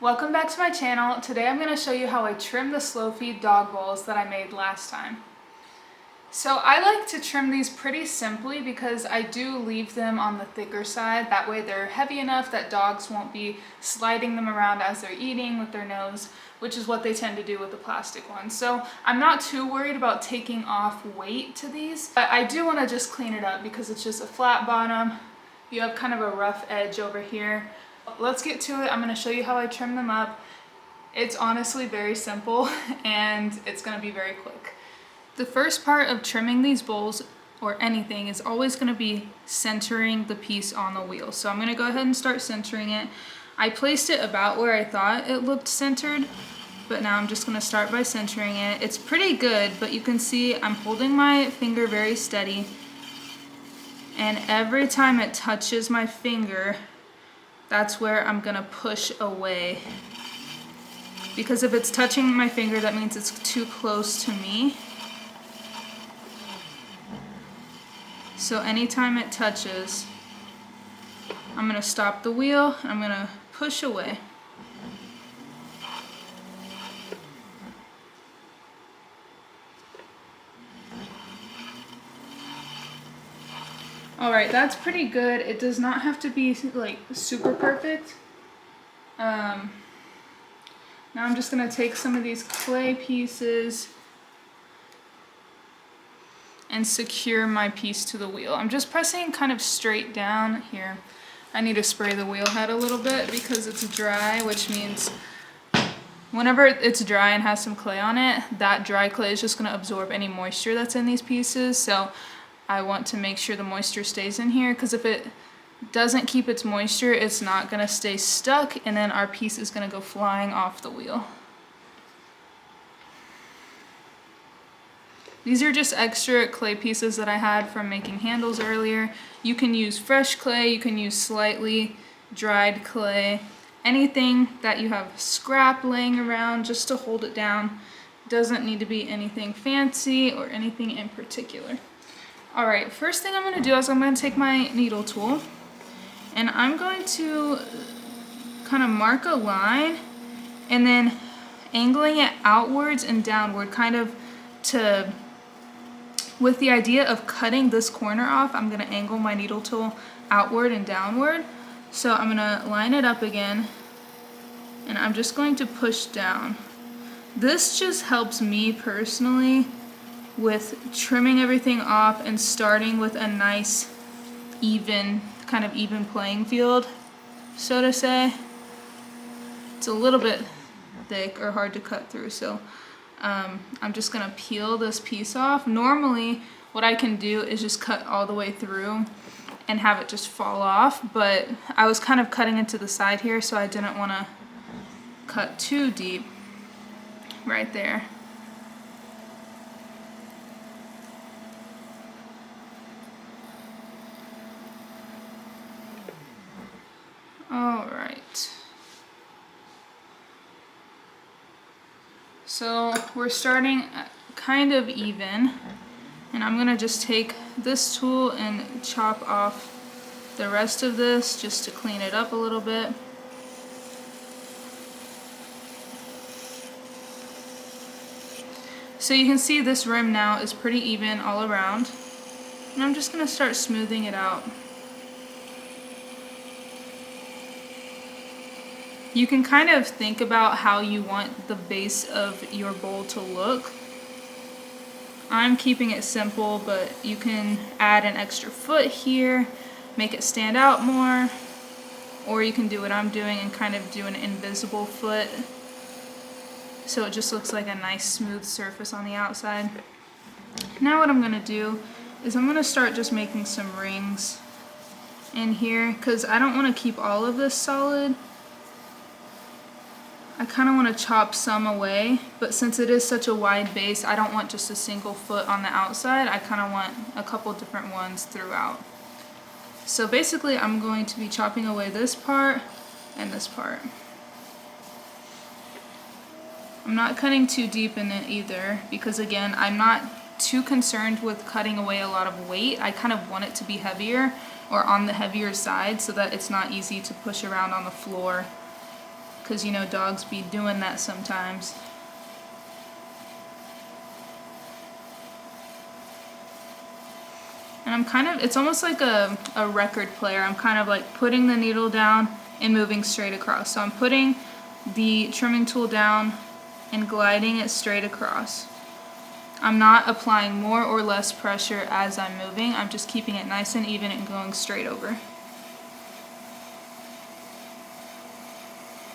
Welcome back to my channel. Today I'm going to show you how I trim the slow feed dog bowls that I made last time. So I like to trim these pretty simply because I do leave them on the thicker side. That way they're heavy enough that dogs won't be sliding them around as they're eating with their nose, which is what they tend to do with the plastic ones. So I'm not too worried about taking off weight to these, but I do want to just clean it up because it's just a flat bottom. You have kind of a rough edge over here. Let's get to it. I'm going to show you how I trim them up. It's honestly very simple and it's going to be very quick. The first part of trimming these bowls or anything is always going to be centering the piece on the wheel. So I'm going to go ahead and start centering it. I placed it about where I thought it looked centered, but now I'm just going to start by centering it. It's pretty good, but you can see I'm holding my finger very steady, and every time it touches my finger, that's where I'm gonna push away. Because if it's touching my finger, that means it's too close to me. So anytime it touches, I'm gonna stop the wheel and I'm gonna push away. Alright, that's pretty good. It does not have to be like super perfect. Now I'm just going to take some of these clay pieces and secure my piece to the wheel. I'm just pressing kind of straight down here. I need to spray the wheel head a little bit because it's dry, which means whenever it's dry and has some clay on it, that dry clay is just going to absorb any moisture that's in these pieces. So I want to make sure the moisture stays in here, because if it doesn't keep its moisture, it's not going to stay stuck and then our piece is going to go flying off the wheel. These are just extra clay pieces that I had from making handles earlier. You can use fresh clay, you can use slightly dried clay, anything that you have scrap laying around just to hold it down. Doesn't need to be anything fancy or anything in particular. Alright, first thing I'm going to do is I'm going to take my needle tool and I'm going to kind of mark a line and then angling it outwards and downward, kind of with the idea of cutting this corner off. I'm going to angle my needle tool outward and downward. So I'm going to line it up again and I'm just going to push down. This just helps me personally with trimming everything off and starting with a nice even playing field, so to say. It's a little bit thick or hard to cut through, so I'm just gonna peel this piece off. Normally what I can do is just cut all the way through and have it just fall off, but I was kind of cutting into the side here, so I didn't want to cut too deep right there. Alright, so we're starting kind of even, and I'm going to just take this tool and chop off the rest of this just to clean it up a little bit. So you can see this rim now is pretty even all around, and I'm just going to start smoothing it out. You can kind of think about how you want the base of your bowl to look. I'm keeping it simple, but you can add an extra foot here, make it stand out more, or you can do what I'm doing and kind of do an invisible foot so it just looks like a nice smooth surface on the outside. Now what I'm going to do is I'm going to start just making some rings in here, because I don't want to keep all of this solid. I kind of want to chop some away, but since it is such a wide base, I don't want just a single foot on the outside. I kind of want a couple different ones throughout. So basically I'm going to be chopping away this part and this part. I'm not cutting too deep in it either, because again, I'm not too concerned with cutting away a lot of weight. I kind of want it to be heavier or on the heavier side so that it's not easy to push around on the floor. because you know dogs be doing that sometimes. And I'm kind of, it's almost like a record player. I'm kind of like putting the needle down and moving straight across. So I'm putting the trimming tool down and gliding it straight across. I'm not applying more or less pressure as I'm moving. I'm just keeping it nice and even and going straight over.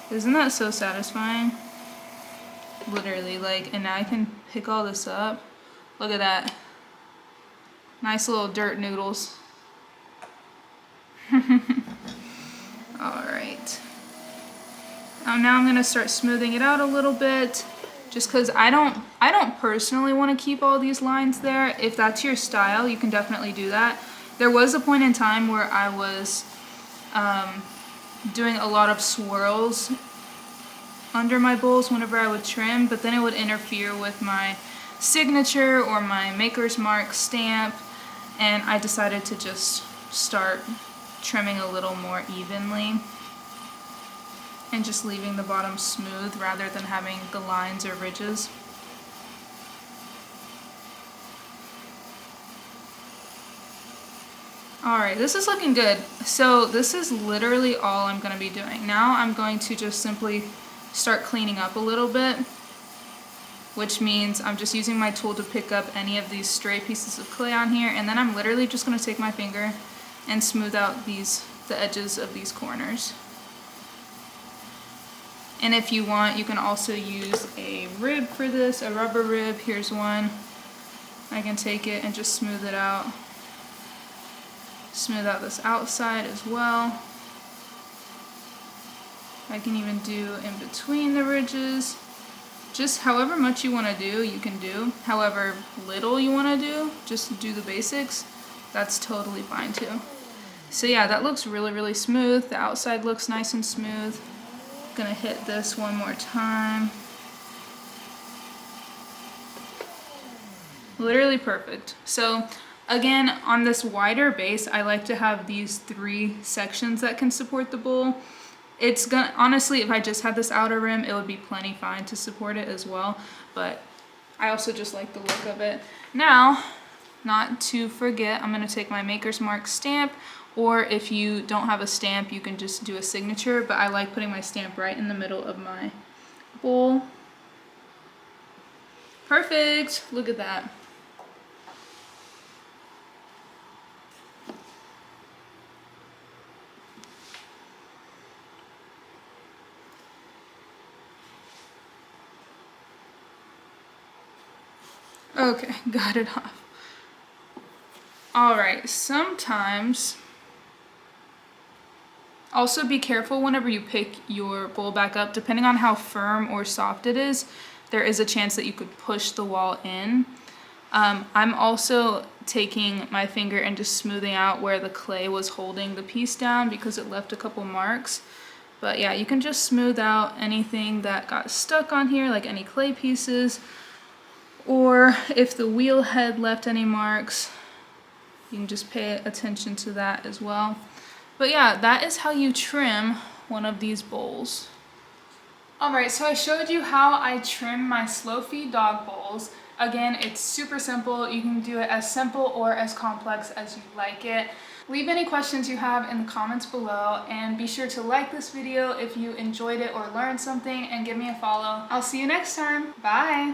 Isn't that so satisfying? Literally, like, and now I can pick all this up. Look at that. Nice little dirt noodles. Alright. Now I'm going to start smoothing it out a little bit, just because I don't personally want to keep all these lines there. If that's your style, you can definitely do that. There was a point in time where I was doing a lot of swirls under my bowls whenever I would trim, but then it would interfere with my signature or my Maker's Mark stamp, and I decided to just start trimming a little more evenly and just leaving the bottom smooth rather than having the lines or ridges. Alright, this is looking good. So this is literally all I'm going to be doing. Now I'm going to just simply start cleaning up a little bit, which means I'm just using my tool to pick up any of these stray pieces of clay on here, and then I'm literally just going to take my finger and smooth out the edges of these corners. And if you want, you can also use a rib for this, a rubber rib. Here's one. I can take it and just smooth it out. Smooth out this outside as well. I can even do in between the ridges. Just however much you want to do, you can do. However little you want to do, just do the basics. That's totally fine too. So yeah, that looks really, really smooth. The outside looks nice and smooth. Gonna hit this one more time. Literally perfect. So again, on this wider base, I like to have these 3 sections that can support the bowl. It's gonna, honestly, if I just had this outer rim, it would be plenty fine to support it as well, but I also just like the look of it. Now, not to forget, I'm gonna take my Maker's Mark stamp, or if you don't have a stamp, you can just do a signature, but I like putting my stamp right in the middle of my bowl. Perfect, look at that. Okay, got it off. Alright, sometimes also be careful whenever you pick your bowl back up. Depending on how firm or soft it is, there is a chance that you could push the wall in. I'm also taking my finger and just smoothing out where the clay was holding the piece down because it left a couple marks. But yeah, you can just smooth out anything that got stuck on here, like any clay pieces, or if the wheel head left any marks, you can just pay attention to that as well. But yeah, that is how you trim one of these bowls. Alright, so I showed you how I trim my slow feed dog bowls. Again, it's super simple. You can do it as simple or as complex as you like it. Leave any questions you have in the comments below, and be sure to like this video if you enjoyed it or learned something, and give me a follow. I'll see you next time. Bye!